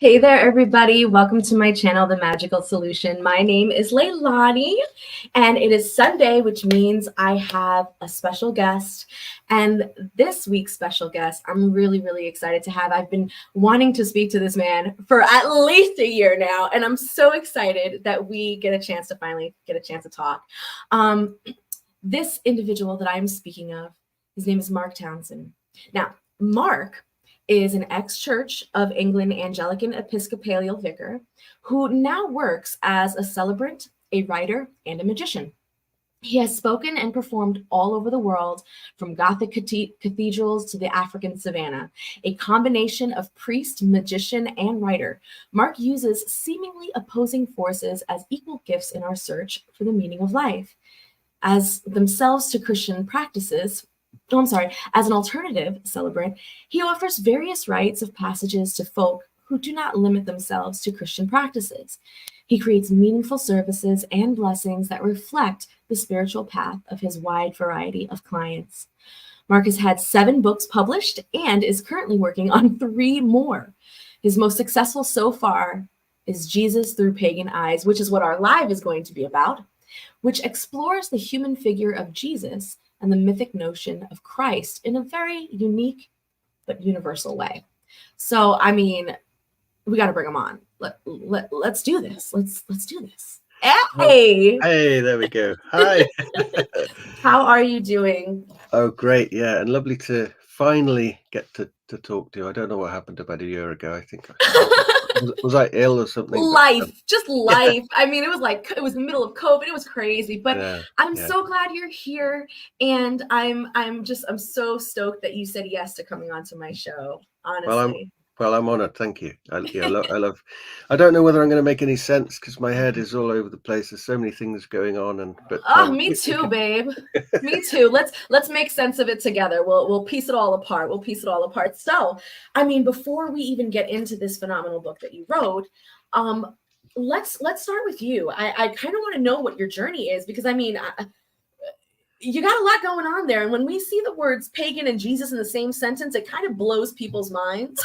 Hey there, everybody. Welcome to my channel, The Magical Solution. My name is Lailani, and it is Sunday, which means I have a special guest. And this week's special guest, I'm really excited to have. I've been wanting to speak to this man for at least a year now, and I'm so excited that we get a chance to finally get a chance to talk. This individual that I'm speaking of, his name is Mark Townsend. Now, Mark is an ex-Church of England Anglican Episcopal vicar who now works as a celebrant, a writer, and a magician. He has spoken and performed all over the world, from Gothic cathedrals to the African savannah. A combination of priest, magician, and writer, Mark uses seemingly opposing forces as equal gifts in our search for the meaning of life. As themselves to Christian practices, as an alternative celebrant, he offers various rites of passages to folk who do not limit themselves to Christian practices. He creates meaningful services and blessings that reflect the spiritual path of his wide variety of clients. Mark has had 7 books published and is currently working on 3 more. His most successful so far is Jesus Through Pagan Eyes, which is what our live is going to be about, which explores the human figure of Jesus and the mythic notion of Christ in a very unique but universal way. So, I mean, we got to bring him on. Let's do this. Let's do this. Hey! Hey, there we go. Hi. How are you doing? Oh, great. Yeah, and lovely to finally get to talk to you. I don't know what happened about a year ago. I think was I ill or something? Just life. I mean, it was the middle of COVID. It was crazy, but I'm so glad you're here, and I'm so stoked that you said yes to coming onto my show. Honestly. Well, I'm honored. Thank you. I love. I don't know whether I'm going to make any sense because my head is all over the place. There's so many things going on, me too, babe. Me too. Let's make sense of it together. We'll piece it all apart. So, I mean, before we even get into this phenomenal book that you wrote, let's start with you. I kind of want to know what your journey is, because I mean, you got a lot going on there. And when we see the words pagan and Jesus in the same sentence, it kind of blows people's minds.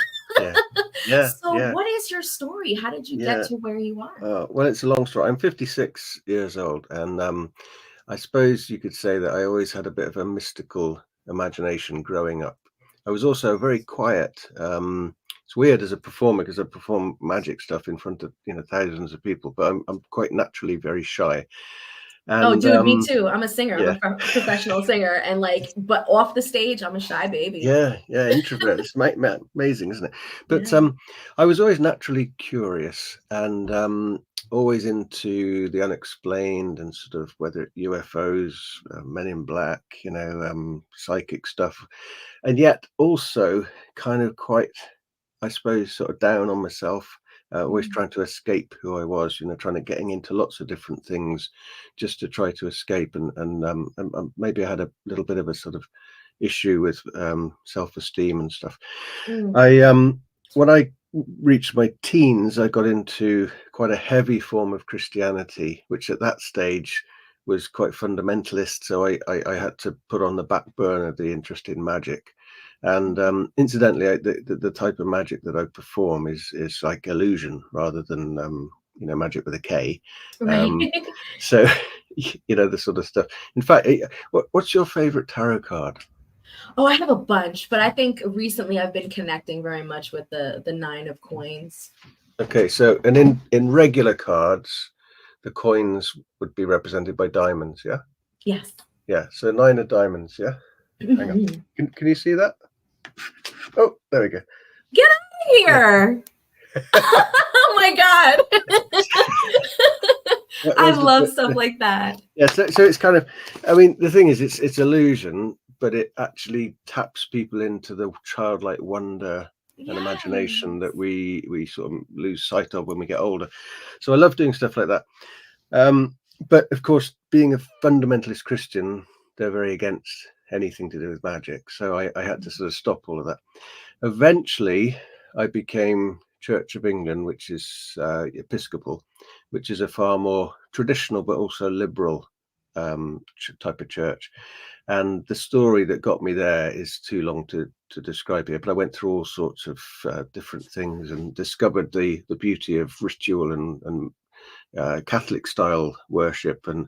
So what is your story? How did you get to where you are? Well, it's a long story. I'm 56 years old. And I suppose you could say that I always had a bit of a mystical imagination growing up. I was also very quiet. It's weird as a performer because I perform magic stuff in front of thousands of people, but I'm quite naturally very shy. And, dude, me too. I'm a singer. I'm a professional singer, and but off the stage, I'm a shy baby. Yeah, introvert. It's amazing, isn't it? But I was always naturally curious and always into the unexplained and sort of whether UFOs, Men in Black, psychic stuff, and yet also kind of quite, I suppose, sort of down on myself. Always trying to escape who I was, trying to getting into lots of different things just to try to escape. And maybe I had a little bit of a sort of issue with self-esteem and stuff. When I reached my teens, I got into quite a heavy form of Christianity, which at that stage was quite fundamentalist. So I had to put on the back burner the interest in magic. And incidentally, the type of magic that I perform is like illusion rather than magic with a K. So the sort of stuff. In fact, what's your favorite tarot card? Oh, I have a bunch, but I think recently I've been connecting very much with the 9 of coins. Okay, so and in regular cards, the coins would be represented by diamonds, yeah? Yes. Yeah, so 9 of diamonds, yeah? Hang on. Can you see that? Oh, there we go. Get out of here. Oh my God. I love stuff like that. Yeah, so it's kind of, I mean, the thing is, it's illusion, but it actually taps people into the childlike wonder and imagination that we sort of lose sight of when we get older. So I love doing stuff like that. But of course, being a fundamentalist Christian, they're very against anything to do with magic. So I had to sort of stop all of that. Eventually, I became Church of England, which is Episcopal, which is a far more traditional but also liberal type of church. And the story that got me there is too long to to describe here, but I went through all sorts of different things and discovered the beauty of ritual and Catholic style worship, and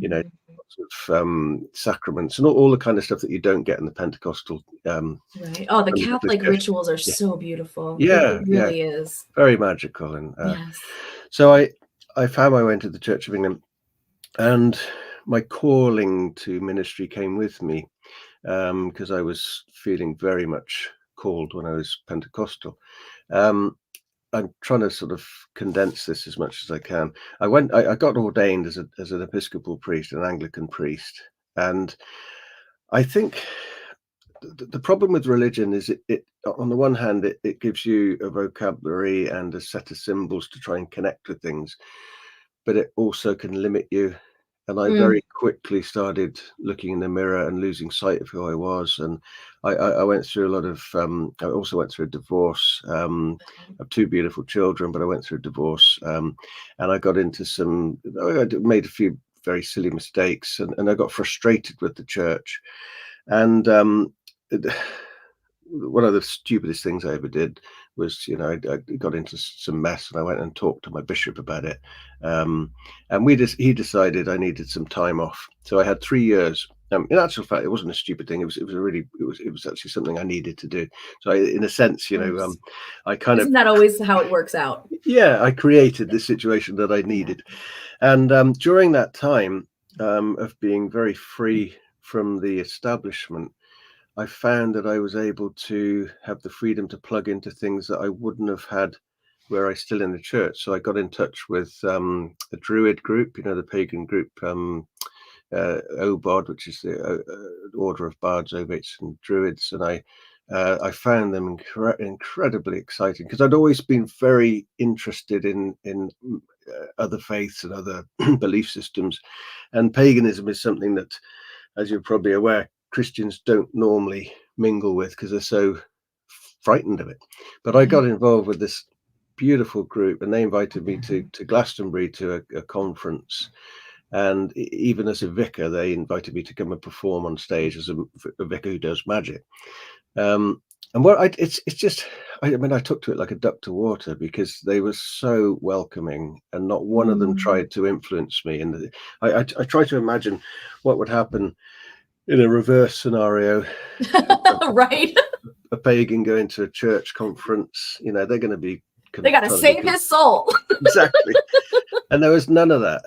lots of sacraments and all the kind of stuff that you don't get in the Pentecostal. Right. Oh, the Catholic rituals are so beautiful. Yeah, it really is very magical. And yes. So I found my way into the Church of England, and my calling to ministry came with me, because I was feeling very much called when I was Pentecostal. I'm trying to sort of condense this as much as I can. I got ordained as an Episcopal priest, an Anglican priest, and I think the problem with religion is it on the one hand it gives you a vocabulary and a set of symbols to try and connect with things, but it also can limit you. And I very quickly started looking in the mirror and losing sight of who I was. And I went through a lot of, I also went through a divorce. I have two beautiful children, but I went through a divorce. And I got into I made a few very silly mistakes, and I got frustrated with the church. And one of the stupidest things I ever did was, I got into some mess, and I went and talked to my bishop about it. And he decided I needed some time off. So I had 3 years. In actual fact, it wasn't a stupid thing. It was actually something I needed to do. So in a sense, I kind Isn't that always how it works out? Yeah, I created this situation that I needed. And during that time of being very free from the establishment, I found that I was able to have the freedom to plug into things that I wouldn't have had were I still in the church. So I got in touch with a Druid group, the pagan group, OBOD, which is the Order of Bards, Ovates and Druids. And I found them incredibly exciting, because I'd always been very interested in other faiths and other belief systems. And paganism is something that, as you're probably aware, Christians don't normally mingle with because they're so frightened of it. But I got involved with this beautiful group, and they invited me to Glastonbury to a conference. And even as a vicar, they invited me to come and perform on stage as a vicar who does magic. And it's just, I took to it like a duck to water, because they were so welcoming, and not one of them tried to influence me. And I try to imagine what would happen in a reverse scenario. Right. A pagan going to a church conference, they're going to be, they got to save his soul. Exactly. And there was none of that.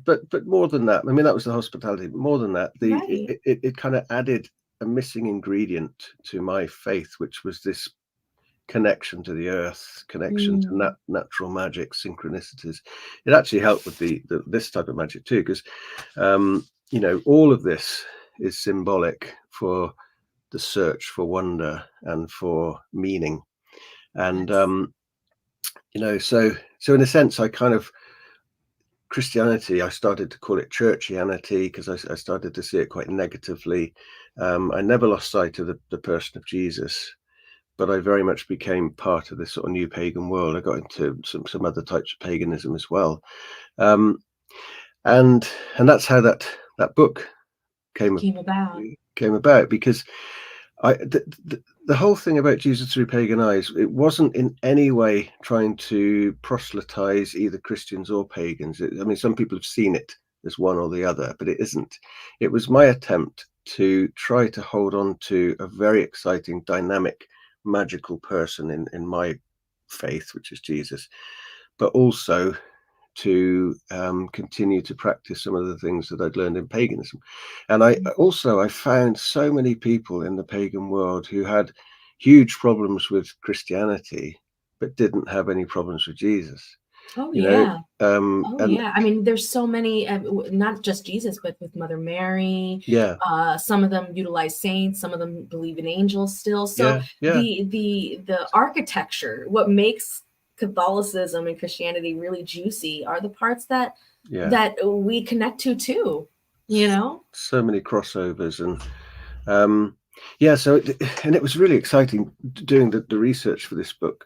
But more than that, that was the hospitality. But more than that, it kind of added a missing ingredient to my faith, which was this connection to the earth, connection to natural magic, synchronicities. It actually helped with this type of magic too, because all of this is symbolic for the search for wonder and for meaning. And so in a sense, I kind of, Christianity, I started to call it churchianity, because I started to see it quite negatively. I never lost sight of the person of Jesus, but I very much became part of this sort of new pagan world. I got into some other types of paganism as well. And that's how that book came about, because the whole thing about Jesus Through Pagan Eyes, it wasn't in any way trying to proselytize either Christians or pagans. Some people have seen it as one or the other, but it isn't. It was my attempt to try to hold on to a very exciting, dynamic, magical person in my faith, which is Jesus, but also to continue to practice some of the things that I'd learned in paganism. And I found so many people in the pagan world who had huge problems with Christianity, but didn't have any problems with Jesus. There's so many, not just Jesus, but with Mother Mary. Some of them utilize saints, some of them believe in angels still. So the architecture, what makes Catholicism and Christianity really juicy, are the parts that we connect to too. So many crossovers, and it was really exciting doing the research for this book.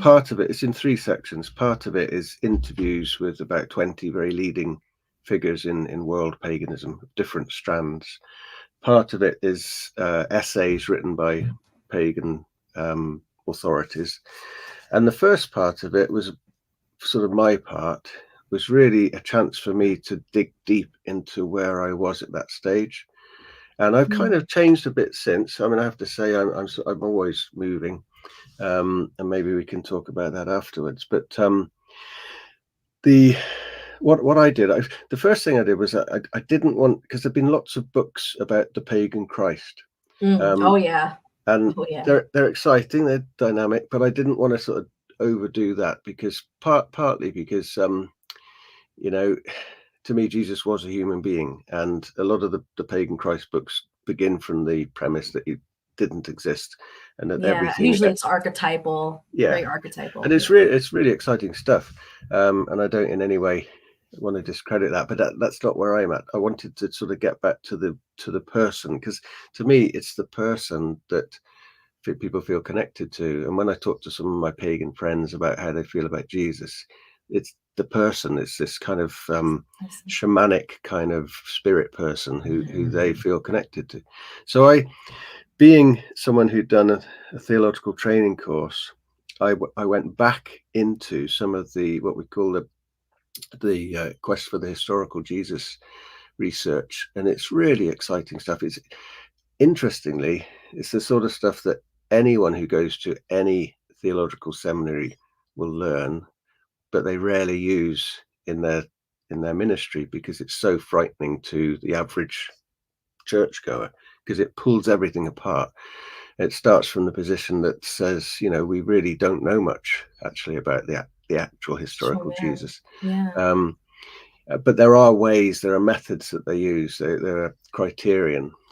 Part of it is in 3 sections. Part of it is interviews with about 20 very leading figures in world paganism, different strands. Part of it is essays written by pagan authorities. And the first part of it was sort of my part, was really a chance for me to dig deep into where I was at that stage. And I've kind of changed a bit since. I mean, I have to say I'm always moving, and maybe we can talk about that afterwards. But what I did, the first thing I did was I didn't want, because there've been lots of books about the pagan Christ. Oh yeah. And Oh yeah. they're exciting, they're dynamic, but I didn't want to sort of overdo that, because partly because you know, to me Jesus was a human being, and a lot of the pagan Christ books begin from the premise that he didn't exist, and that everything usually it's archetypal. Very archetypal. And it's really exciting stuff, and I don't in any way want to discredit that, but that's not where I'm at. I wanted to sort of get back to the person, because to me it's the person that people feel connected to. And when I talk to some of my pagan friends about how they feel about Jesus, it's the person. It's this kind of shamanic kind of spirit person who they feel connected to. So I, being someone who'd done a theological training course, I went back into some of the what we call the quest for the historical Jesus research, and it's really exciting stuff. It's interestingly, it's the sort of stuff that anyone who goes to any theological seminary will learn, but they rarely use in their ministry, because it's so frightening to the average churchgoer, because it pulls everything apart. It starts from the position that says, you know, we really don't know much actually about the actual historical Jesus. But there are ways, there are methods that they use. There are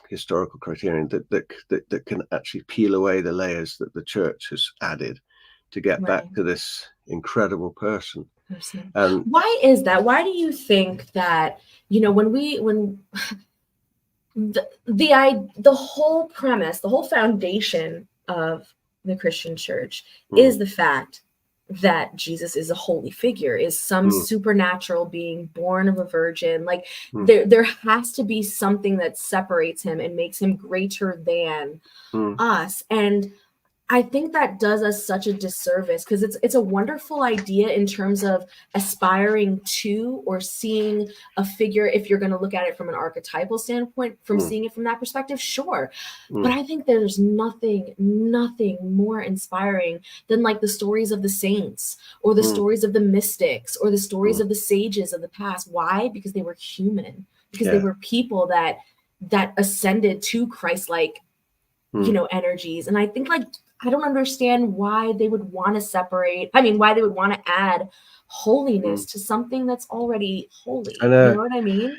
historical criterion that can actually peel away the layers that the church has added to get back to this incredible person. And why is that? Why do you think that, you know, when the whole premise, the whole foundation of the Christian church is the fact that Jesus is a holy figure, is some supernatural being born of a virgin. Like there has to be something that separates him and makes him greater than us. And I think that does us such a disservice, because it's a wonderful idea in terms of aspiring to or seeing a figure, if you're going to look at it from an archetypal standpoint, from seeing it from that perspective, sure. But I think there's nothing more inspiring than like the stories of the saints, or the stories of the mystics, or the stories of the sages of the past. Why? Because they were human, because they were people that ascended to Christ-like, you know, energies. And I think, like, I don't understand why they would want to separate. I mean, why they would want to add holiness to something that's already holy. You know what I mean?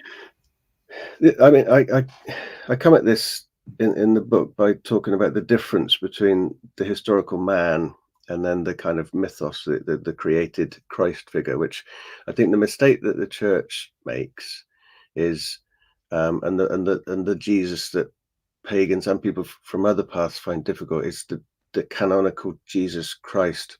I mean, I come at this in the book by talking about the difference between the historical man and then the kind of mythos, the created Christ figure, which I think the mistake that the church makes is, and the Jesus that pagans and people from other paths find difficult, is the canonical Jesus Christ,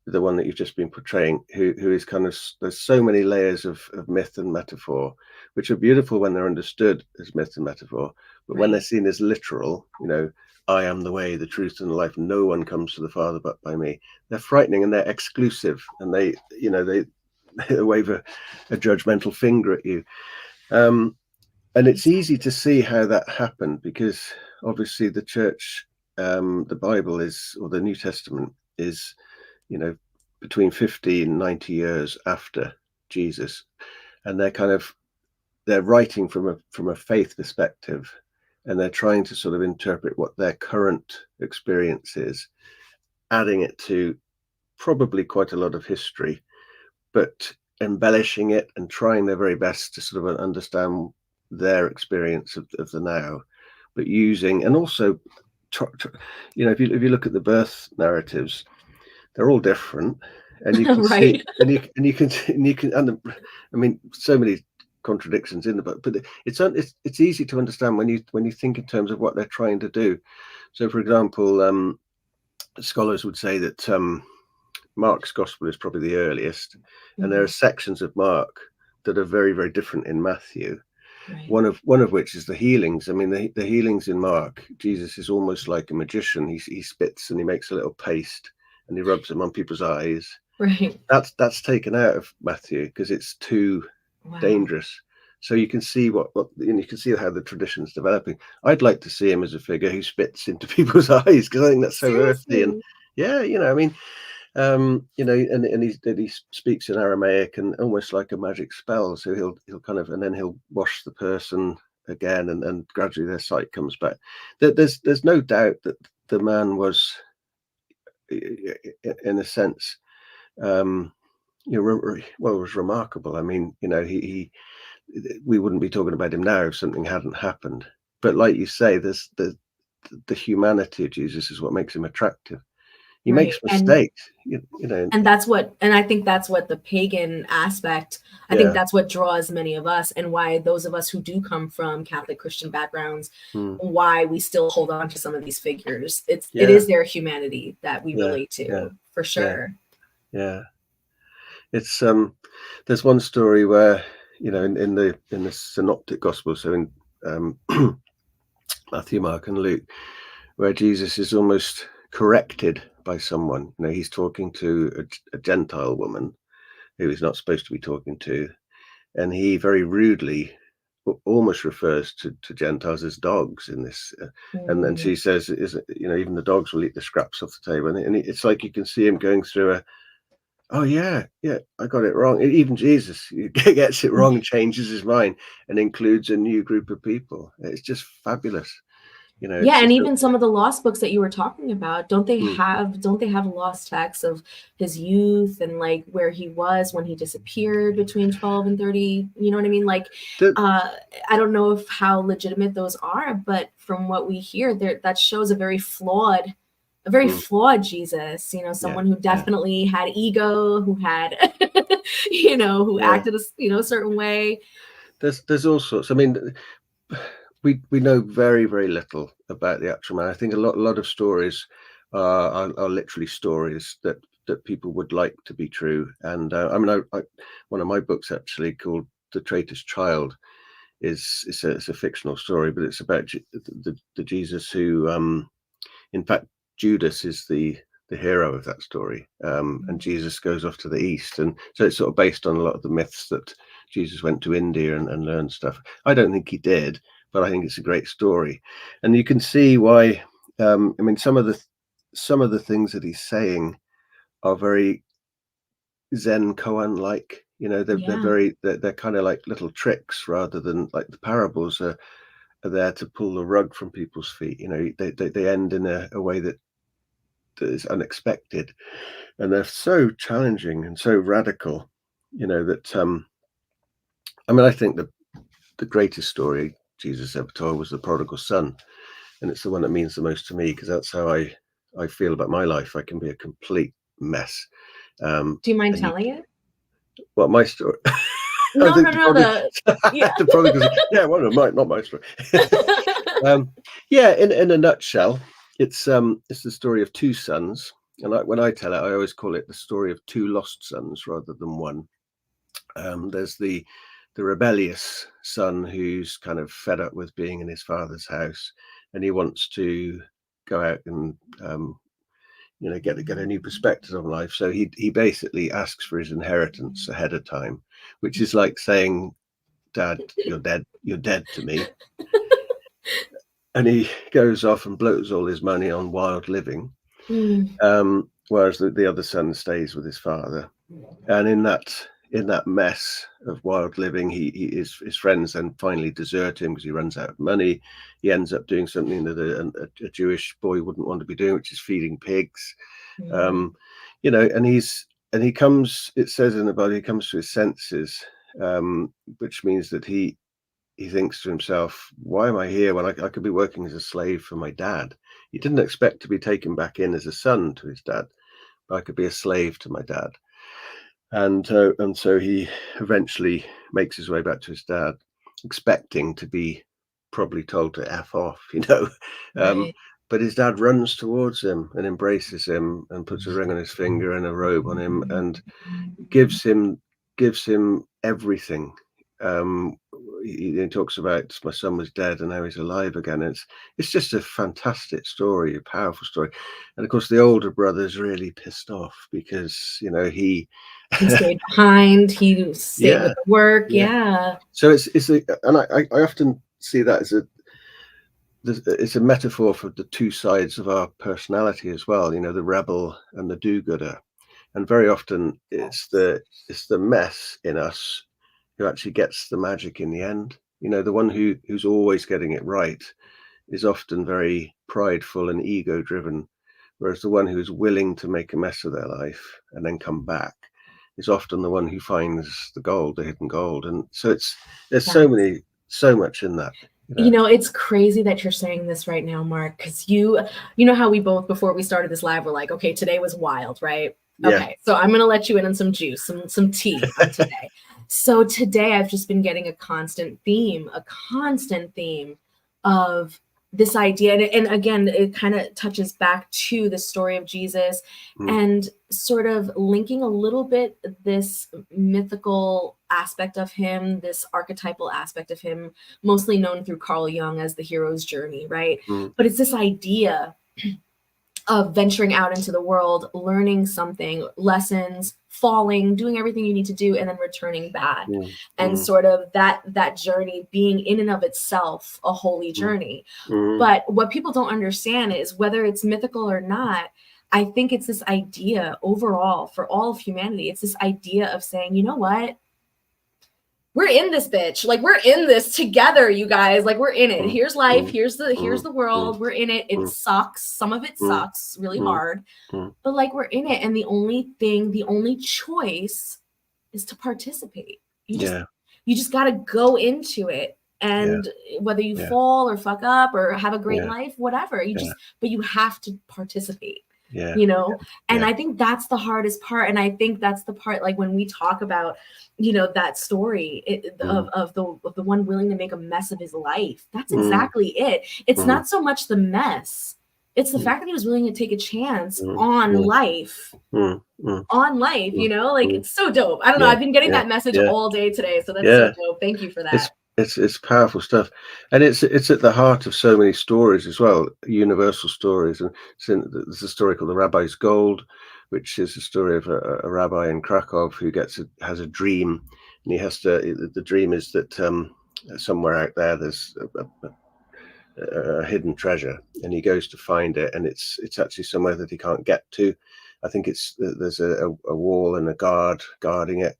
the one that you've just been portraying, who is kind of, there's so many layers of myth and metaphor, which are beautiful when they're understood as myth and metaphor, but when they're seen as literal, you know, I am the way, the truth, and the life, no one comes to the Father but by me, they're frightening and they're exclusive, and they, you know, they wave a judgmental finger at you. And it's easy to see how that happened, because obviously the church, the Bible is, or the New Testament is, you know, between 50 and 90 years after Jesus, and they're writing from a faith perspective, and they're trying to sort of interpret what their current experience is, adding it to probably quite a lot of history, but embellishing it and trying their very best to sort of understand their experience of the now, but using, and also you know, if you look at the birth narratives, they're all different, and you can see, and you can, I mean, so many contradictions in the book, but it's easy to understand when you think in terms of what they're trying to do. So, for example, scholars would say that Mark's gospel is probably the earliest, and there are sections of Mark that are very, very different in Matthew. Right. One of which is the healings. I mean, the healings in Mark, Jesus is almost like a magician. He spits and he makes a little paste and he rubs them on people's eyes. Right. That's taken out of Matthew because it's too dangerous. So you can see you can see how the tradition's developing. I'd like to see him as a figure who spits into people's eyes, because I think that's so earthy. And yeah, I mean, and he speaks in Aramaic and almost like a magic spell. So he'll kind of, and then he'll wash the person again, and gradually their sight comes back. There's no doubt that the man was, in a sense, was remarkable. I mean, we wouldn't be talking about him now if something hadn't happened. But like you say, there's the humanity of Jesus is what makes him attractive. He makes mistakes, and that's what, and I think that's what the pagan aspect, I think that's what draws many of us, and why those of us who do come from Catholic Christian backgrounds, why we still hold on to some of these figures. It is their humanity that we relate to, for sure. Yeah. It's there's one story where, in the synoptic gospel, so in Matthew, Mark and Luke, where Jesus is almost corrected by someone. He's talking to a Gentile woman who he's not supposed to be talking to, and he very rudely almost refers to Gentiles as dogs in this, and then she says, even the dogs will eat the scraps off the table, and it's like you can see him going through oh yeah, I got it wrong. Even Jesus gets it wrong and changes his mind and includes a new group of people. It's just fabulous. And even some of the lost books that you were talking about, don't they have lost texts of his youth and like where he was when he disappeared between 12 and 30? You know what I mean? Like, I don't know how legitimate those are, but from what we hear, that shows a very flawed Jesus, someone who definitely had ego, who had, who acted a certain way. There's all sorts. I mean, we know very, very little about the actual man. I think a lot of stories are literally stories that people would like to be true. And I mean, one of my books actually, called The Traitor's Child, it's a fictional story, but it's about the Jesus who, in fact, Judas is the hero of that story, and Jesus goes off to the east, and so it's sort of based on a lot of the myths that Jesus went to India and learned stuff. I don't think he did, but I think it's a great story, and you can see why. I mean, some of the things that he's saying are very Zen koan like. They're kind of like little tricks, rather than like the parables are there to pull the rug from people's feet. They end in a way that is unexpected, and they're so challenging and so radical, that I mean, I think the greatest story Jesus ever told was the prodigal son, and it's the one that means the most to me, because that's how I feel about my life. I can be a complete mess. Do you mind telling it? What, my story? No, the prodigal son. Yeah, well, not my story. In a nutshell, it's the story of two sons, and when I tell it, I always call it the story of two lost sons rather than one. There's the rebellious son who's kind of fed up with being in his father's house, and he wants to go out and get a new perspective on life. So he basically asks for his inheritance ahead of time, which is like saying, "Dad, you're dead to me." And he goes off and blows all his money on wild living, whereas the other son stays with his father. And in that mess of wild living, his friends then finally desert him because he runs out of money. He ends up doing something that a Jewish boy wouldn't want to be doing, which is feeding pigs. And he comes. It says in the Bible, he comes to his senses, which means that he thinks to himself, why am I here when I could be working as a slave for my dad? He didn't expect to be taken back in as a son to his dad, but I could be a slave to my dad. And so he eventually makes his way back to his dad, expecting to be probably told to F off, Right. But his dad runs towards him and embraces him and puts a ring on his finger and a robe on him and gives him everything. he talks about my son was dead and now he's alive again. It's just a fantastic story, a powerful story. And of course, the older brother's really pissed off because, you know, he stayed behind, he stayed with the work. Yeah. So and I often see that as it's a metaphor for the two sides of our personality as well, you know, the rebel and the do-gooder. And very often it's the mess in us who actually gets the magic in the end. You know, the one who's always getting it right is often very prideful and ego driven, whereas the one who's willing to make a mess of their life and then come back is often the one who finds the gold, the hidden gold. And so there's so much in that. You know, it's crazy that you're saying this right now, Mark, because you know how we both, before we started this live, were like, okay, today was wild, right? Yeah. Okay, so I'm gonna let you in on some juice, some tea on today. So today I've just been getting a constant theme of this idea, and again, it kind of touches back to the story of Jesus and sort of linking a little bit this mythical aspect of him, this archetypal aspect of him, mostly known through Carl Jung as the hero's journey, right? But it's this idea of venturing out into the world, learning something, lessons, falling, doing everything you need to do, and then returning back. And sort of that journey being in and of itself a holy journey. But what people don't understand is, whether it's mythical or not, I think it's this idea overall for all of humanity. It's this idea of saying, you know what? We're in this bitch. Like, we're in this together, you guys. Like, we're in it. Here's life. Here's the world. We're in it. It sucks. Some of it sucks really hard. But like, we're in it. And the only choice is to participate. You just got to go into it. And whether you fall or fuck up or have a great life, whatever, but you have to participate. You know, and I think that's the hardest part. And I think that's the part, like, when we talk about, you know, that story of the one willing to make a mess of his life, that's exactly it. It's not so much the mess. It's the fact that he was willing to take a chance on life, you know, like, it's so dope. I don't know. I've been getting that message all day today. So that's so dope. Thank you for that. It's powerful stuff, and it's at the heart of so many stories as well, universal stories. And there's a story called The Rabbi's Gold, which is a story of a rabbi in Krakow who has a dream, and he has to. The dream is that somewhere out there there's a hidden treasure, and he goes to find it, and it's actually somewhere that he can't get to. I think there's a wall and a guard guarding it.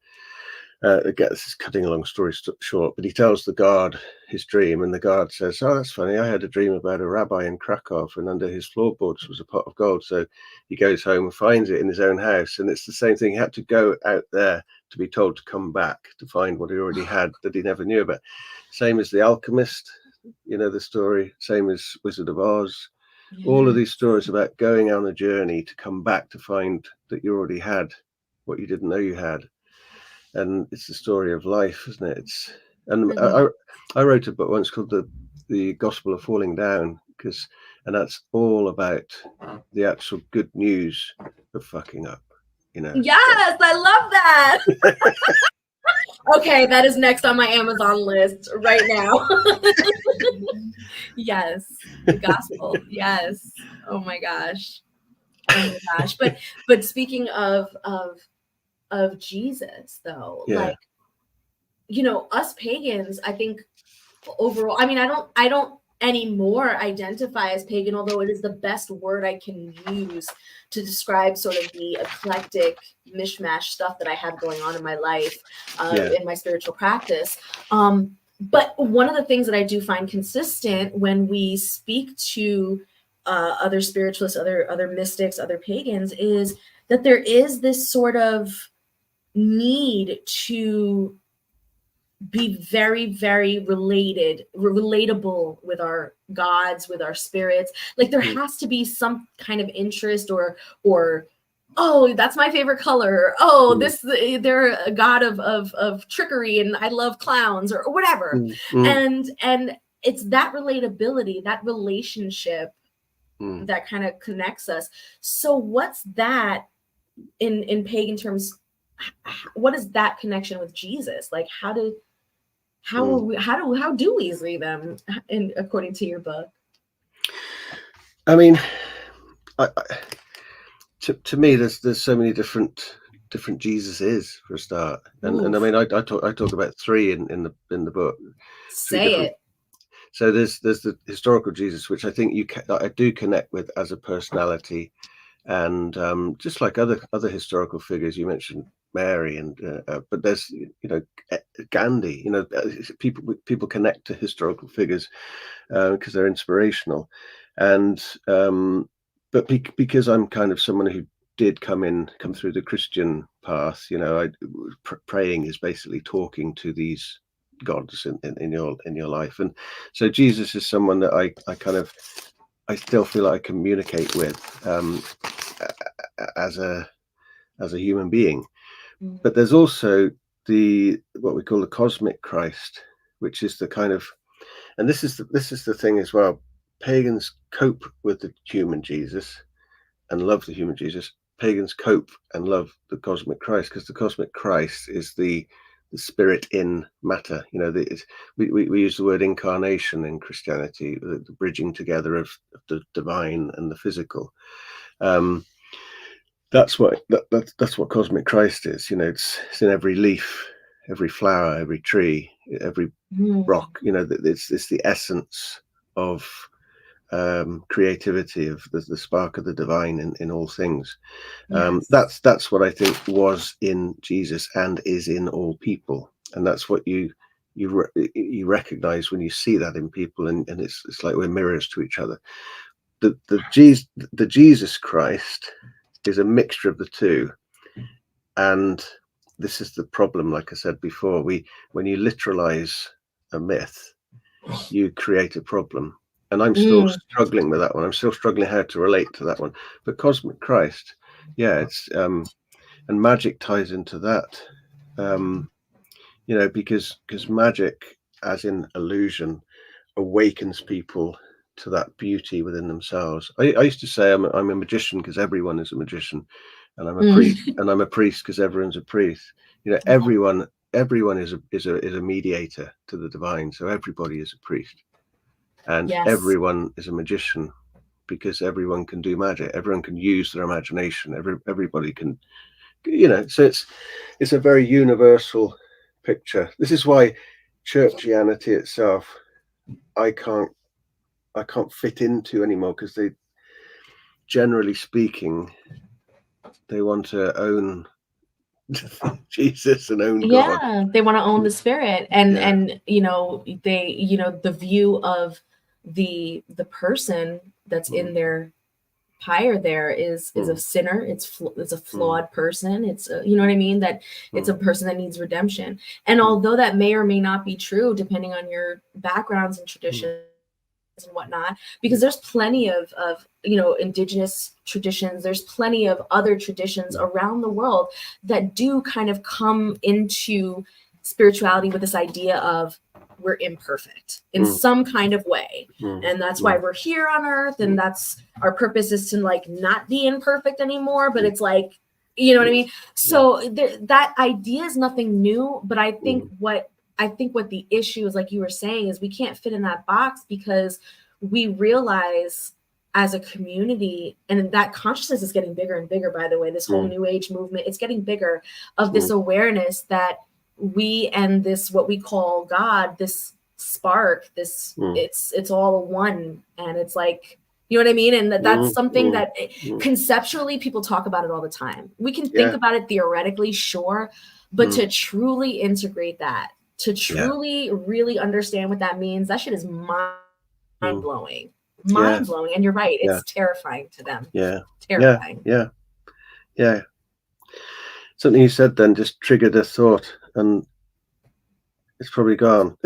This is cutting a long story short, but he tells the guard his dream, and the guard says, "Oh, that's funny. I had a dream about a rabbi in Krakow, and under his floorboards was a pot of gold." So he goes home and finds it in his own house, and it's the same thing. He had to go out there to be told to come back to find what he already had that he never knew about. Same as The Alchemist, you know the story. Same as Wizard of Oz. All of these stories about going on a journey to come back to find that you already had what you didn't know you had. And it's the story of life, isn't it? I wrote a book once called the Gospel of Falling Down, and that's all about the actual good news of fucking up, you know. Yes, I love that. Okay, that is next on my Amazon list right now. Yes, the gospel. Yes. Oh my gosh. But speaking of Jesus, though, like, you know, us pagans, I think overall, I mean, I don't anymore identify as pagan, although it is the best word I can use to describe sort of the eclectic mishmash stuff that I have going on in my life, in my spiritual practice. But one of the things that I do find consistent when we speak to other spiritualists, other mystics, other pagans, is that there is this sort of need to be very, very relatable with our gods, with our spirits. Like, there has to be some kind of interest or oh, that's my favorite color. Oh, they're a god of trickery, and I love clowns, or whatever. And it's that relatability, that relationship that kind of connects us. So what's that in pagan terms? What is that connection with Jesus? Like, how do How do we see them according to your book? I mean, to me, there's so many different Jesuses for a start, and I mean, I talk about three in the book. Say it. So there's the historical Jesus, which I think I do connect with as a personality, and just like other historical figures, you mentioned Mary, and but there's Gandhi. People connect to historical figures because they're inspirational, and but because I'm kind of someone who did come through the Christian path, praying is basically talking to these gods in your life, and so Jesus is someone that I still feel I communicate with as a human being. But there's also what we call the cosmic Christ, which is the kind of, and this is the thing as well. Pagans cope with the human Jesus and love the human Jesus. Pagans cope and love the cosmic Christ, because the cosmic Christ is the spirit in matter. We use the word incarnation in Christianity, the bridging together of the divine and the physical. That's what cosmic Christ is. It's in every leaf, every flower, every tree, every rock. It's the essence of creativity, of the spark of the divine in all things. Yes. That's what I think was in Jesus and is in all people, and that's what you recognize when you see that in people, and it's like we're mirrors to each other. The Jesus Christ is a mixture of the two, and this is the problem. Like I said before, when you literalize a myth, you create a problem. And I'm still struggling with that one. I'm still struggling how to relate to that one. But cosmic Christ, it's and magic ties into that. Because magic, as in illusion, awakens people to that beauty within themselves. I used to say I'm a magician because everyone is a magician, and I'm a priest, and I'm a priest because everyone's a priest. Everyone is a mediator to the divine. So everybody is a priest. And everyone is a magician because everyone can do magic. Everyone can use their imagination. Everybody can, so it's a very universal picture. This is why churchianity itself, I can't fit into anymore, because they, generally speaking, they want to own Jesus and own God. Yeah, they want to own the spirit, and the view of the person that's in their pyre there is a sinner. It's a flawed person. It's you know what I mean, that it's a person that needs redemption. And although that may or may not be true, depending on your backgrounds and traditions and whatnot, because there's plenty of indigenous traditions, there's plenty of other traditions around the world that do kind of come into spirituality with this idea of we're imperfect in some kind of way, and that's why we're here on earth, and that's our purpose, is to like not be imperfect anymore. But it's like, you know what I mean? So that idea is nothing new, but I think what the issue is, like you were saying, is we can't fit in that box, because we realize as a community, and that consciousness is getting bigger and bigger, by the way, this whole new age movement, it's getting bigger, of this awareness that we and this, what we call God, this spark, this it's all one. And it's like, you know what I mean? And that's something that conceptually people talk about it all the time. We can think about it theoretically, sure, but to truly integrate that, to truly really understand what that means, that shit is mind-blowing. Mind-blowing. And you're right, it's terrifying to them. Terrifying. Yeah. Something you said then just triggered a thought, and it's probably gone.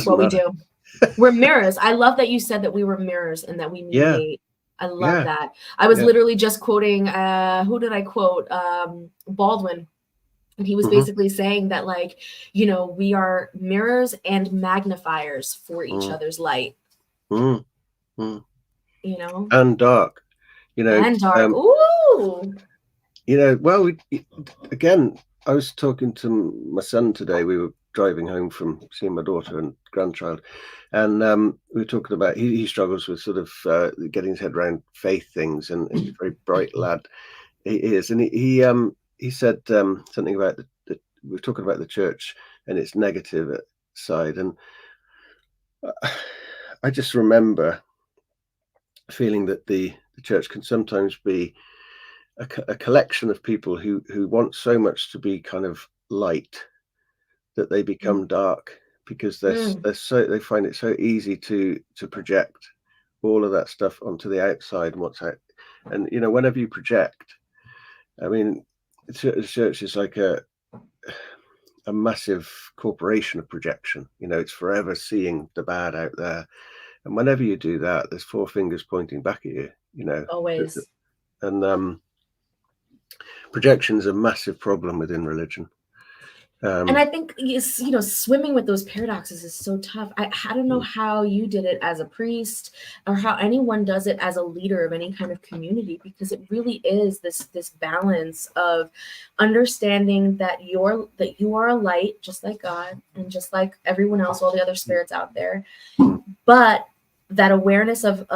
What we do. We're mirrors. I love that you said that we were mirrors and that we mediate. I love that. I was literally just quoting, who did I quote? Baldwin. And he was basically saying that, like, we are mirrors and magnifiers for each other's light. And dark. And dark. Ooh. Well, again, I was talking to my son today. We were driving home from seeing my daughter and grandchild, and we were talking about he struggles with sort of getting his head around faith things, and he's a very bright lad. He is, and he said something about the we were talking about the church and its negative side, and I just remember feeling that the church can sometimes be a collection of people who want so much to be kind of light that they become dark, because they find it so easy to project all of that stuff onto the outside and what's out. And whenever you project, I mean, the church is like a massive corporation of projection. It's forever seeing the bad out there, and whenever you do that, there's four fingers pointing back at you. Always. And projection is a massive problem within religion. And I think swimming with those paradoxes is so tough. I don't know how you did it as a priest, or how anyone does it as a leader of any kind of community, because it really is this balance of understanding that you are a light, just like God and just like everyone else, all the other spirits out there, but that awareness of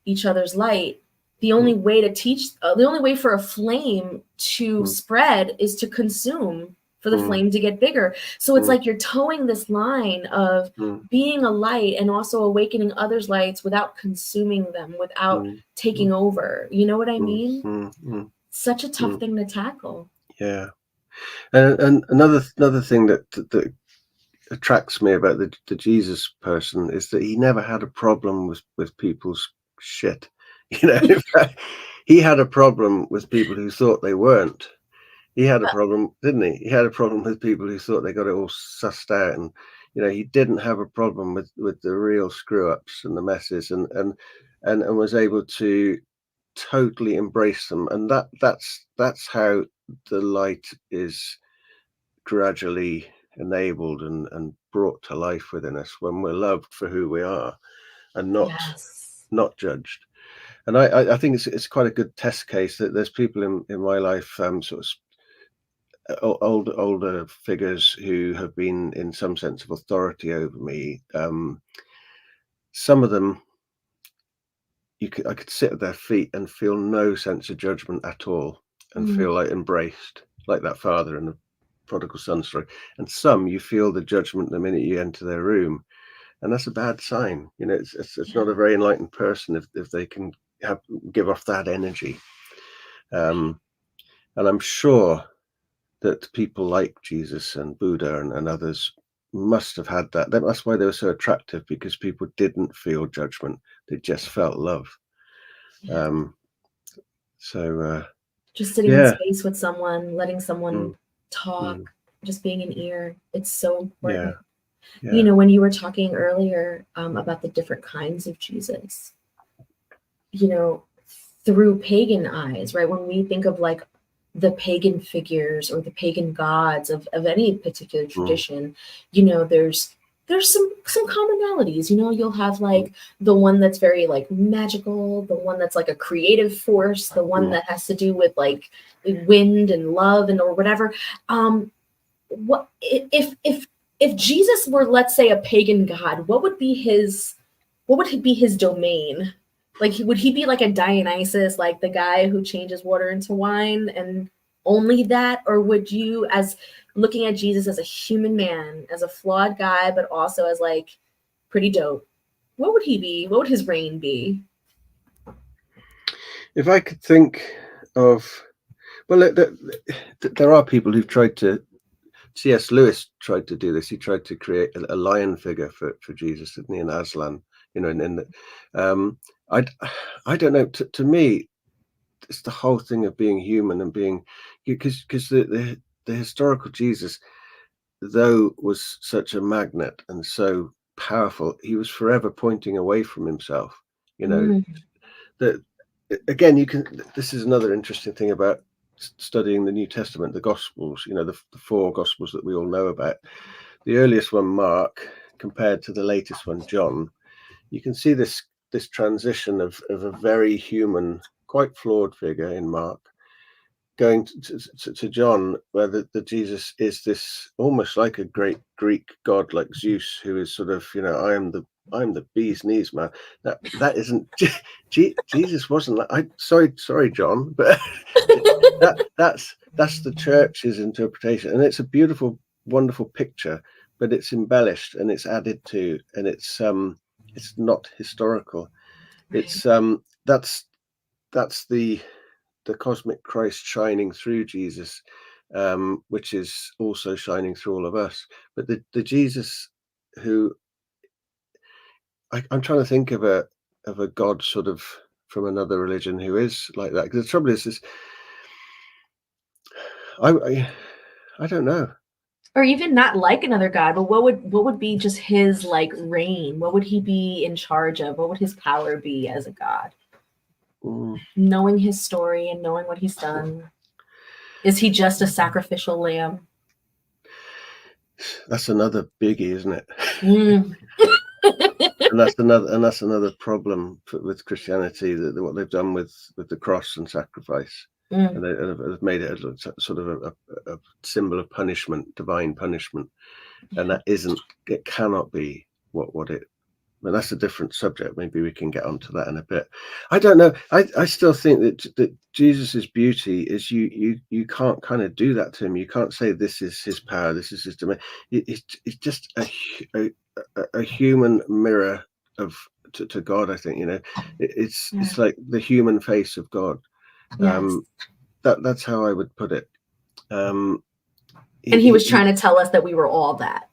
each other's light. The only way for a flame to spread is to consume, for the flame to get bigger. So it's like you're towing this line of being a light and also awakening others' lights without consuming them, without taking over. You know what I mean? Such a tough thing to tackle. Yeah. And another thing that attracts me about the Jesus person is that he never had a problem with people's shit. In fact, he had a problem with people who thought they weren't. He had a problem, didn't he? He had a problem with people who thought they got it all sussed out, and he didn't have a problem with the real screw ups and the messes, and was able to totally embrace them. And that's how the light is gradually enabled and brought to life within us, when we're loved for who we are and not judged. And I think it's quite a good test case that there's people in my life, sort of older figures who have been in some sense of authority over me. Some of them, I could sit at their feet and feel no sense of judgment at all, and feel like embraced, like that father in the prodigal son story. And some, you feel the judgment the minute you enter their room, and that's a bad sign. It's not a very enlightened person if they can give off that energy. And I'm sure that people like Jesus and Buddha and others must have had that. That's why they were so attractive, because people didn't feel judgment; they just felt love. Just sitting in space with someone, letting someone talk, just being an ear. It's so important. Yeah. When you were talking earlier about the different kinds of Jesus, through pagan eyes, right? When we think of like the pagan figures or the pagan gods of any particular tradition, there's some commonalities. You'll have like the one that's very like magical, the one that's like a creative force, the one that has to do with like wind and love or whatever. What if Jesus were, let's say, a pagan god, what would be his domain? Like, would he be like a Dionysus, like the guy who changes water into wine and only that? Or would you, as looking at Jesus as a human man, as a flawed guy, but also as like pretty dope, what would he be? What would his reign be? If I could think of, well, there are people who've tried to. C.S. Lewis tried to do this. He tried to create a lion figure for Jesus, didn't he, in Aslan? I don't know. To me, it's the whole thing of being human and being, because the historical Jesus, though, was such a magnet and so powerful, he was forever pointing away from himself. That again, this is another interesting thing about studying the New Testament, the Gospels. The four Gospels that we all know about. The earliest one, Mark, compared to the latest one, John, you can see this transition of a very human, quite flawed figure in Mark going to John, where the Jesus is this almost like a great Greek god like Zeus, who is sort of, I'm the bee's knees man. That isn't Jesus wasn't like. Sorry, John, but that's the church's interpretation, and it's a beautiful, wonderful picture, but it's embellished and it's added to, and it's not historical. Right. It's that's the cosmic Christ shining through Jesus, which is also shining through all of us. But the Jesus who I'm trying to think of a God sort of from another religion who is like that. Because the trouble is I don't know. Or even not like another god, but what would be just his like reign? What would he be in charge of? What would his power be as a god? Knowing his story and knowing what he's done. Is he just a sacrificial lamb? That's another biggie, isn't it? And that's another problem with Christianity, that what they've done with the cross and sacrifice, and they've made it a sort of a symbol of punishment, divine punishment, and it cannot be what it. But that's a different subject. Maybe we can get onto that in a bit. I don't know. I still think that Jesus's beauty is you can't kind of do that to him. You can't say this is his power, this is his domain. It's just a human mirror to God. I think it's like the human face of God. Yes. That's how I would put it. And he was trying to tell us that we were all that.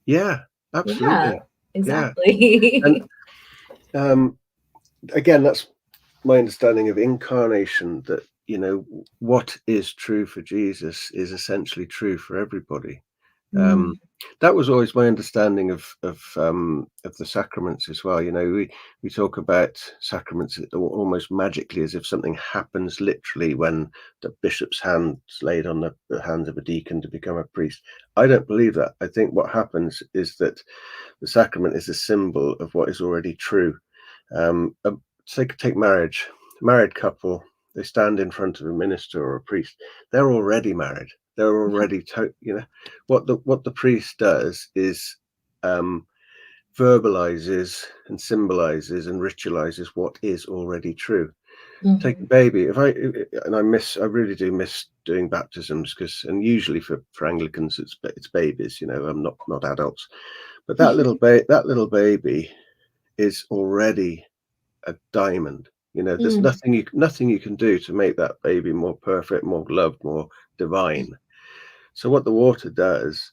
Yeah, absolutely. Yeah. Exactly. Yeah. And again, that's my understanding of incarnation, that what is true for Jesus is essentially true for everybody. That was always my understanding of the sacraments as well. We talk about sacraments almost magically, as if something happens literally when the bishop's hand's laid on the hands of a deacon to become a priest. I don't believe that. I think what happens is that the sacrament is a symbol of what is already true. Take marriage. Married couple, they stand in front of a minister or a priest. They're already married. They're already what the priest does is verbalizes and symbolizes and ritualizes what is already true. Take a baby. I really do miss doing baptisms, and usually for Anglicans it's babies, not adults. But that little baby is already a diamond. There's nothing you can do to make that baby more perfect, more loved, more divine. So what the water does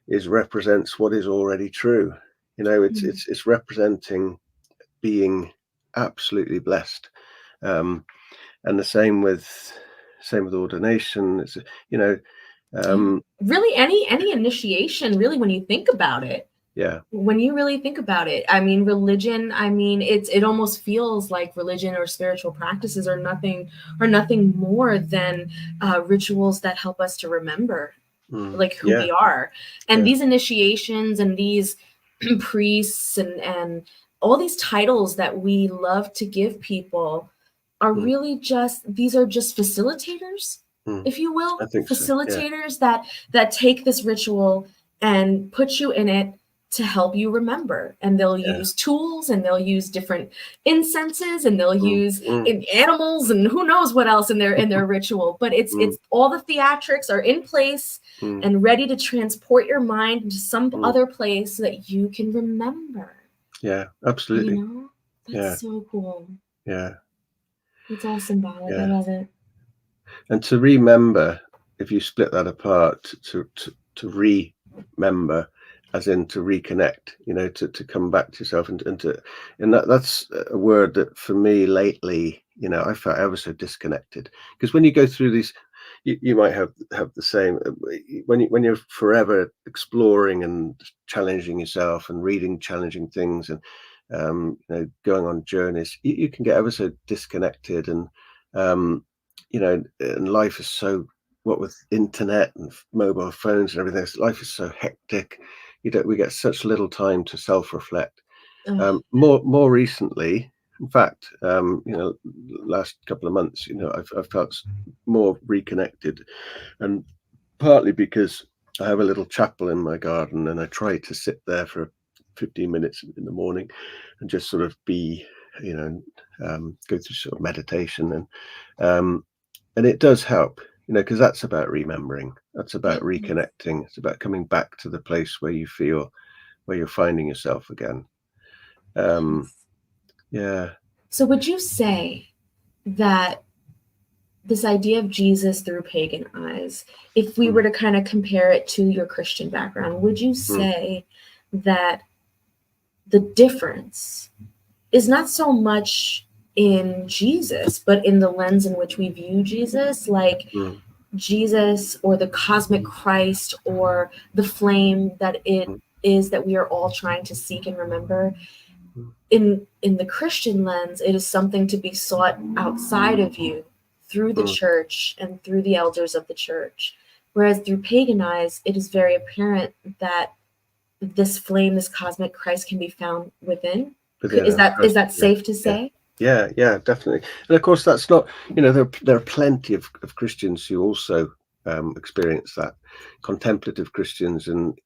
is represents what is already true. It's representing being absolutely blessed. And the same with ordination. It's really any initiation, really, when you think about it. Yeah. When you really think about it, I mean, religion, it almost feels like religion or spiritual practices are nothing more than rituals that help us to remember like who we are. And these initiations and these priests and all these titles that we love to give people are really these are just facilitators, if you will. I think facilitators that take this ritual and put you in it to help you remember. And they'll use tools, and they'll use different incenses, and they'll use animals and who knows what else in their ritual. But it's all the theatrics are in place and ready to transport your mind into some other place so that you can remember. Yeah, absolutely. That's so cool. Yeah. It's all symbolic. I love it. And to remember, if you split that apart, to remember, as in to reconnect, to come back to yourself, and that's a word that for me lately, I felt ever so disconnected. Because when you go through these, you might have the same when you're forever exploring and challenging yourself and reading challenging things and going on journeys, you can get ever so disconnected, and and life is so, what with internet and mobile phones and everything, life is so hectic. We get such little time to self-reflect. More recently, In fact, last couple of months, I've felt more reconnected, and partly because I have a little chapel in my garden, and I try to sit there for 15 minutes in the morning and just sort of be, go through sort of meditation, and it does help, because that's about remembering, that's about reconnecting, it's about coming back to the place where you feel, where you're finding yourself again. Yeah. So would you say that this idea of Jesus through pagan eyes, if we were to kind of compare it to your Christian background, would you say that the difference is not so much in Jesus, but in the lens in which we view Jesus, like Jesus or the cosmic Christ or the flame that it is that we are all trying to seek and remember? In the Christian lens, it is something to be sought outside of you through the church and through the elders of the church. Whereas through pagan eyes, it is very apparent that this flame, this cosmic Christ, can be found within. Is that safe to say? Yeah, definitely. And of course, that's not, there are plenty of Christians who also experience that, contemplative Christians, and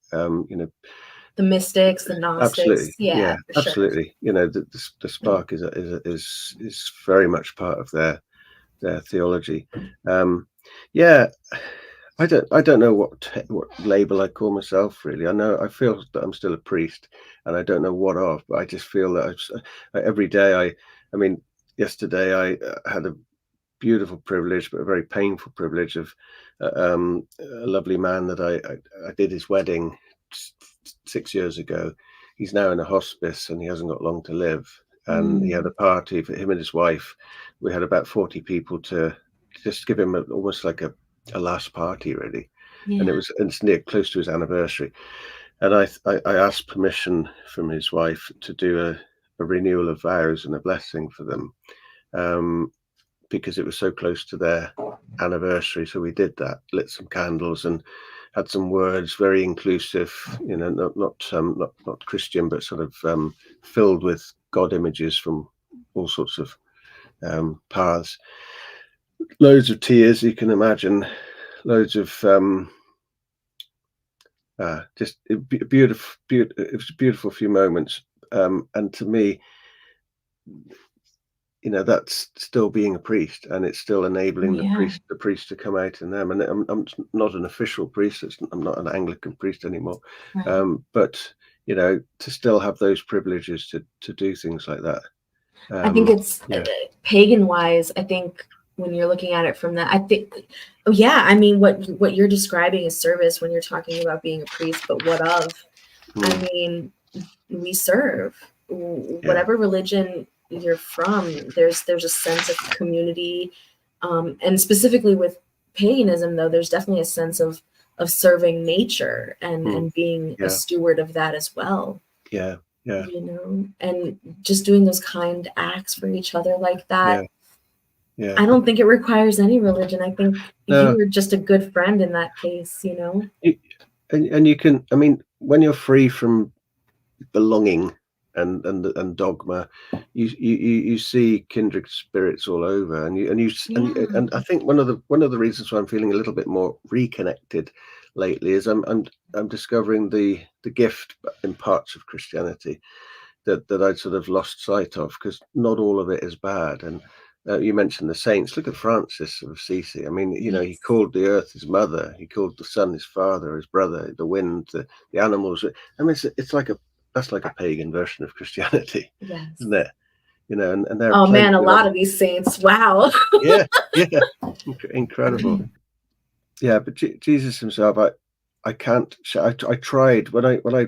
the mystics, the Gnostics. Absolutely, absolutely. Sure. The spark is very much part of their theology. I don't know what label I call myself, really. I feel that I'm still a priest, and I don't know what of, but I just feel that every day I mean, yesterday I had a beautiful privilege, but a very painful privilege of a lovely man that I did his wedding 6 years ago. He's now in a hospice, and he hasn't got long to live. And he had a party for him and his wife. We had about 40 people to just give him almost like a last party, really. And it's near close to his anniversary. And I asked permission from his wife to do a renewal of vows and a blessing for them, because it was so close to their anniversary. So we did that, lit some candles, and had some words, very inclusive, not Christian, but sort of filled with God images from all sorts of paths. Loads of tears, you can imagine. Loads of just beautiful. It was a beautiful few moments, and to me, that's still being a priest, and it's still enabling the priest to come out in them. And I'm not an official priest. I'm not an Anglican priest anymore. Right. But to still have those privileges to do things like that. I think it's pagan wise. I think when you're looking at it from that, I think, I mean, what you're describing is service when you're talking about being a priest. But what of? I mean, we serve whatever religion you're from. There's a sense of community, and specifically with paganism, though, there's definitely a sense of serving nature and being a steward of that as well. Yeah. And just doing those kind acts for each other like that. Yeah. I don't think it requires any religion. I think you're just a good friend in that case, And you can, I mean, when you're free from belonging and dogma, you see kindred spirits all over, and I think one of the reasons why I'm feeling a little bit more reconnected lately is I'm discovering the gift in parts of Christianity that I'd sort of lost sight of, because not all of it is bad. And you mentioned the saints. Look at Francis of Assisi. I mean, he called the earth his mother, he called the sun his father, his brother, the wind, the animals. I mean, that's like a pagan version of Christianity, isn't it? And there are a lot of these saints. Wow. yeah, incredible. Yeah, but Jesus himself, I can't. I tried when I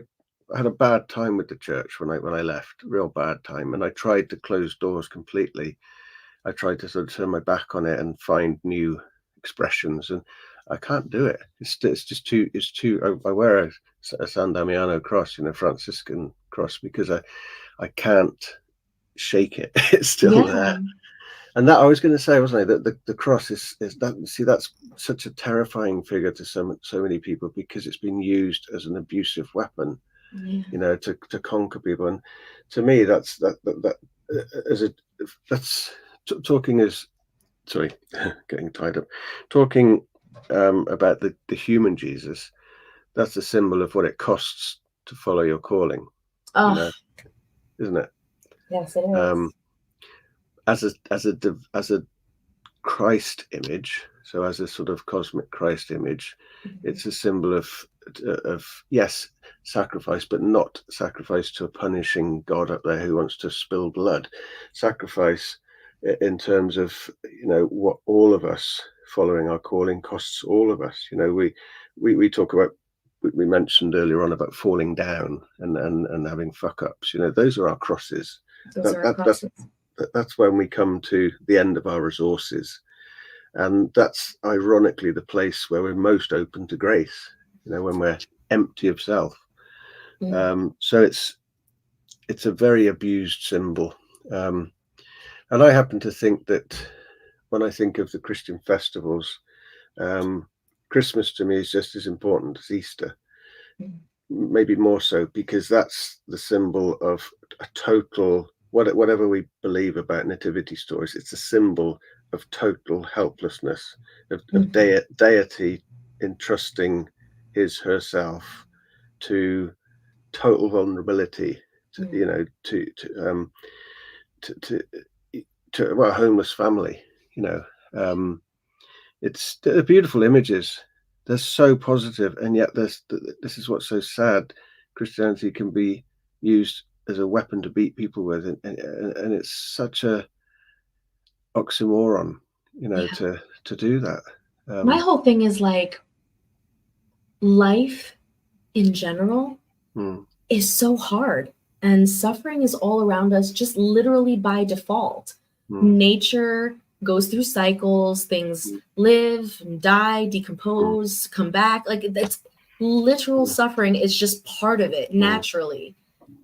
had a bad time with the church when I left, real bad time, and I tried to close doors completely. I tried to sort of turn my back on it and find new expressions, and I can't do it. It's just too. It's too. I wear a San Damiano cross, Franciscan cross, because I can't shake it. It's still there. And that I was going to say, wasn't I, that the cross is that. See, that's such a terrifying figure to so many people, because it's been used as an abusive weapon, to conquer people. And to me, that's that as a that's talking as sorry, getting tied up. Talking about the human Jesus, that's a symbol of what it costs to follow your calling. Oh, You know, isn't it? yes, it is. As a Christ image, so as a sort of cosmic Christ image, it's a symbol of yes, sacrifice, but not sacrifice to a punishing God up there who wants to spill blood. Sacrifice in terms of, you know, what all of us following our calling costs all of us. You know, we talk about, we mentioned earlier on about falling down and having fuck ups. You know, those are our crosses. Those are our crosses. That's when we come to the end of our resources, and that's ironically the place where we're most open to grace, you know, when we're empty of self. So it's a very abused symbol, and I happen to think that when I think of the Christian festivals, Christmas to me is just as important as Easter, maybe more so, because that's the symbol of a total, whatever we believe about nativity stories, it's a symbol of total helplessness, of deity entrusting herself to total vulnerability, you know, to well, a homeless family, you know. It's beautiful images. They're so positive, and yet this is what's so sad. Christianity can be used as a weapon to beat people with, and it's such a oxymoron, you know, to do that. My whole thing is like, life in general is so hard, and suffering is all around us, just literally by default. Nature goes through cycles, things live, die, decompose, come back. Like, that's literal suffering is just part of it naturally.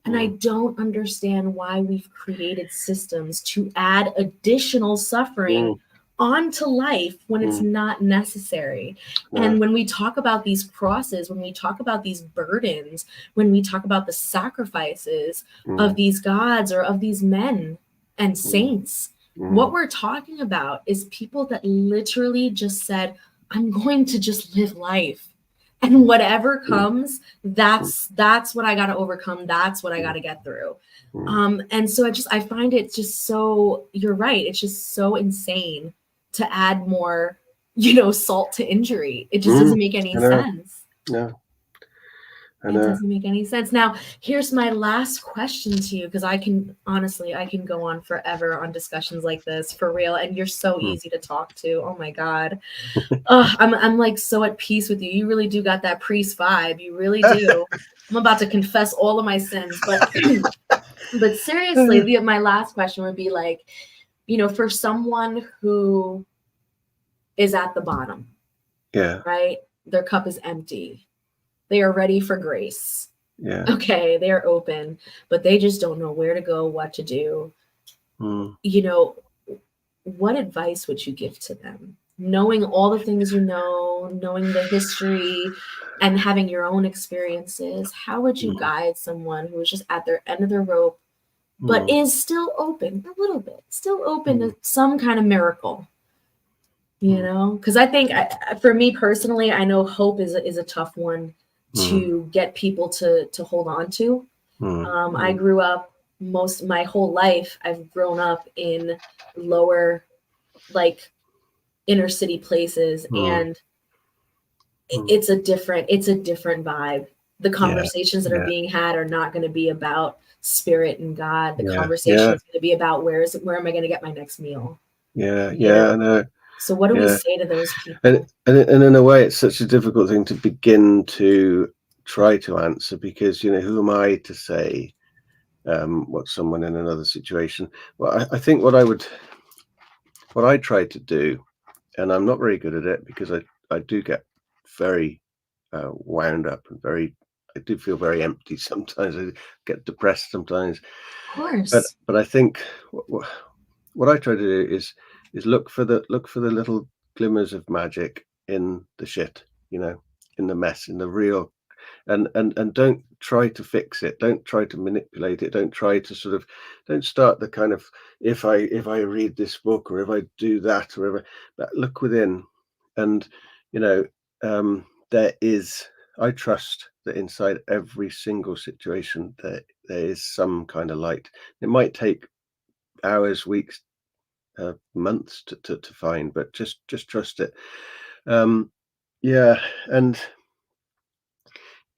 And I don't understand why we've created systems to add additional suffering onto life when it's not necessary. And when we talk about these crosses, when we talk about these burdens, when we talk about the sacrifices of these gods or of these men and saints, what we're talking about is people that literally just said, I'm going to just live life. And whatever comes, that's what I got to overcome. That's what I got to get through. And so I find it just so, you're right. It's just so insane to add more, you know, salt to injury. It just doesn't make any sense. No. It doesn't make any sense. Now, here's my last question to you, because I can go on forever on discussions like this, for real. And you're so easy to talk to. Oh my God. I'm like so at peace with you. You really do got that priest vibe. You really do. I'm about to confess all of my sins, but seriously, my last question would be like, you know, for someone who is at the bottom, right? Their cup is empty. They are ready for grace. Okay, they're open, but they just don't know where to go, what to do. You know, what advice would you give to them? Knowing all the things you know, knowing the history, and having your own experiences, how would you guide someone who is just at their end of their rope, but is still open a little bit, still open to some kind of miracle? You know, because I think for me personally, I know hope is a tough one to get people to hold on to. I grew up my whole life. I've grown up in lower, like, inner city places, and it's a different vibe. The conversations that are being had are not going to be about spirit and God. The conversation is going to be about where am I going to get my next meal? I know. So what do we say to those people? And in a way, it's such a difficult thing to begin to try to answer, because, you know, who am I to say what someone in another situation? Well, I think what I try to do, and I'm not very good at it, because I do get very wound up and I do feel very empty sometimes. I get depressed sometimes. Of course. But I think what I try to do is look for the little glimmers of magic in the shit, you know, in the mess, in the real and don't try to fix it. Don't try to manipulate it. Don't try to don't start the kind of, if I read this book, or if I do that, or if but look within. And there is, I trust that inside every single situation there is some kind of light. It might take hours, weeks, months to find, but just trust it. And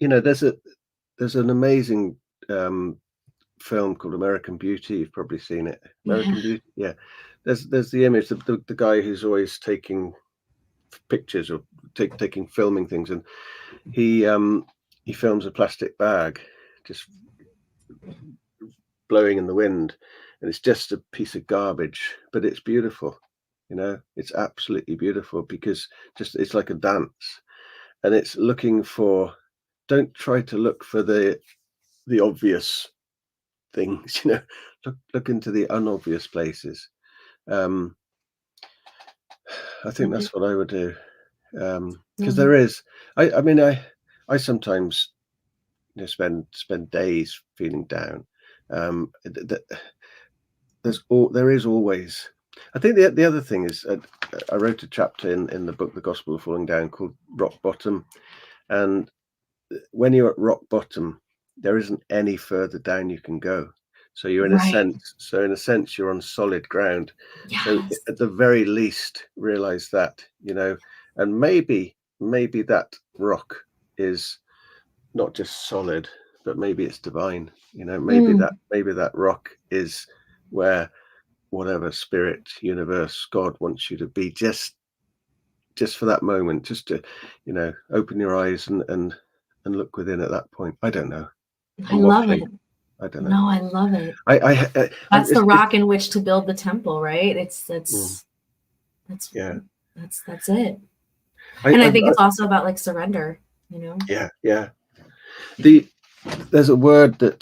there's an amazing film called American Beauty. You've probably seen it. American Beauty. Yeah. There's the image, the guy who's always taking pictures, or filming things, and he films a plastic bag just blowing in the wind, and it's just a piece of garbage, but it's beautiful. It's absolutely beautiful, because it's like a dance, and it's looking for, don't try to look for the obvious things, look into the unobvious places. I think that's what I would do, because there is, I mean, I sometimes spend days feeling down. There is always, I think the other thing is, I wrote a chapter in the book The Gospel of Falling Down called Rock Bottom, and when you're at rock bottom, there isn't any further down you can go. So you're in a sense you're on solid ground. Yes. So at the very least, realize that, and maybe that rock is not just solid, but maybe it's divine. Maybe that rock is where whatever spirit, universe, God wants you to be, just for that moment, just to open your eyes and look within at that point. I don't know. I love it. I don't know. No, I love it. That's the rock in which to build the temple, right? That's it. And I think it's also about like surrender, Yeah. There's a word that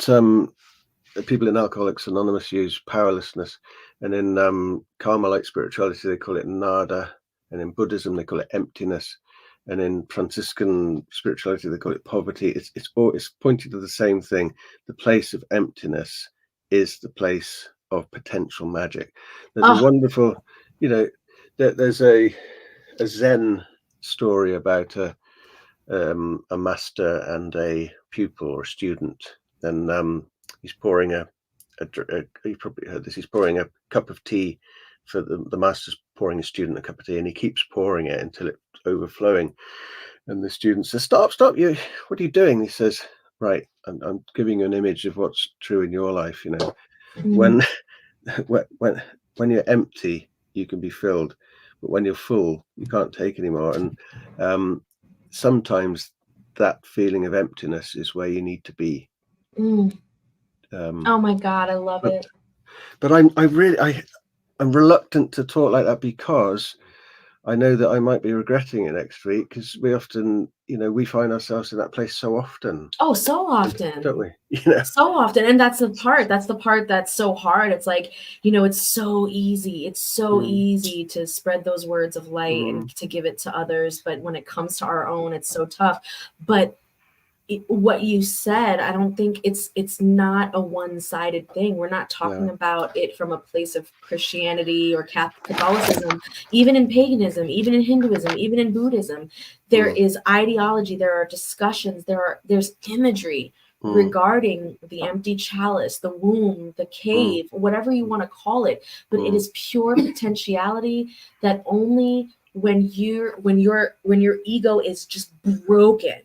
people in Alcoholics Anonymous use, powerlessness, and in Carmelite spirituality they call it nada, and in Buddhism they call it emptiness, and in Franciscan spirituality they call it poverty. It's pointing to the same thing. The place of emptiness is the place of potential magic. There's a wonderful, there's a Zen story about a master and a pupil or a student, and he's pouring you probably heard this, he's pouring a cup of tea for the master's pouring a student a cup of tea, and he keeps pouring it until it's overflowing, and the student says, stop, you, what are you doing? He says, right, I'm giving you an image of what's true in your life. When you're empty you can be filled, but when you're full you can't take anymore. And sometimes that feeling of emptiness is where you need to be. Oh my God, I love it. But I'm reluctant to talk like that, because I know that I might be regretting it next week, because we often, we find ourselves in that place so often. Oh, so often. Don't we? So often. And that's the part that's so hard. It's like, it's so easy. It's so easy to spread those words of light and to give it to others. But when it comes to our own, it's so tough. But what you said, I don't think it's not a one-sided thing. We're not talking about it from a place of Christianity or Catholicism. Even in paganism, even in Hinduism, even in Buddhism, there is ideology, there are discussions, there's imagery regarding the empty chalice, the womb, the cave, whatever you want to call it, but it is pure potentiality that only when your ego is just broken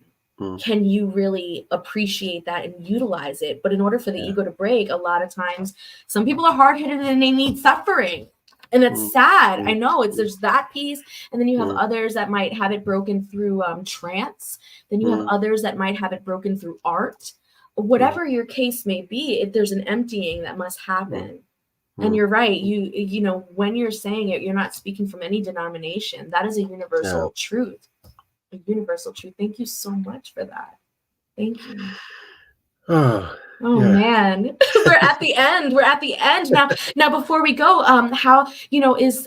can you really appreciate that and utilize it. But in order for the ego to break, a lot of times some people are hard-headed and they need suffering, and that's sad. I know there's that piece, and then you have others that might have it broken through trance, then you have others that might have it broken through art. Whatever your case may be, there's an emptying that must happen. And you're right. You when you're saying it, you're not speaking from any denomination. That is a universal truth. A universal truth. Thank you so much for that. Thank you. Oh, Oh Yeah. man, we're at the end. We're at the end now. Now, before we go, how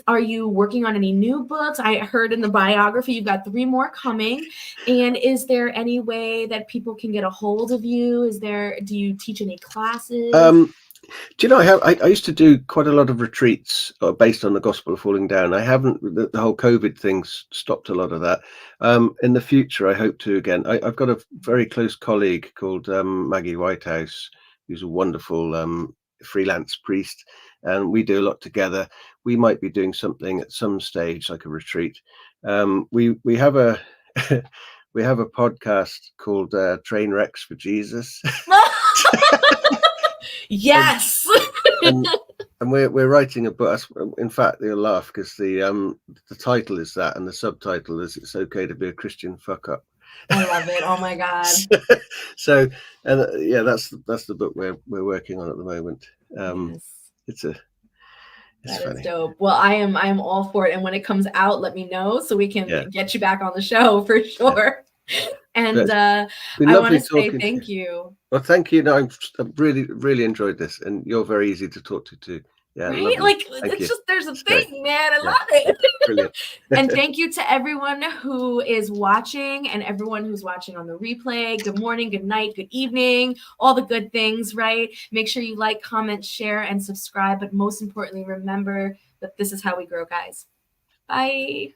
are you working on any new books? I heard in the biography you've got 3 more coming. And is there any way that people can get a hold of you? Do you teach any classes? Do you know, I used to do quite a lot of retreats based on the Gospel of Falling Down. I haven't, the whole COVID thing stopped a lot of that. In the future, I hope to again. I've got a very close colleague called Maggie Whitehouse, who's a wonderful freelance priest, and we do a lot together. We might be doing something at some stage, like a retreat. We have a we have a podcast called Train Wrecks for Jesus. Yes. and we're writing a book. In fact, you'll laugh because the title is that, and the subtitle is "It's Okay to Be a Christian Fuck Up." I love it. Oh my God. So, and yeah, that's the book we're working on at the moment. Yes. It's That funny. is dope. Well, I am all for it. And when it comes out, let me know so we can get you back on the show for sure. Yeah. And I want to say thank you. Well, thank you. No, I've really enjoyed this, and you're very easy to talk to too. Yeah, right? Lovely. Like thank it's you. just there's a It's thing, great. man. I love it. Brilliant. And thank you to everyone who is watching and everyone who's watching on the replay. Good morning, good night, good evening, all the good things, right? Make sure you like, comment, share, and subscribe. But most importantly, remember that this is how we grow, guys. Bye.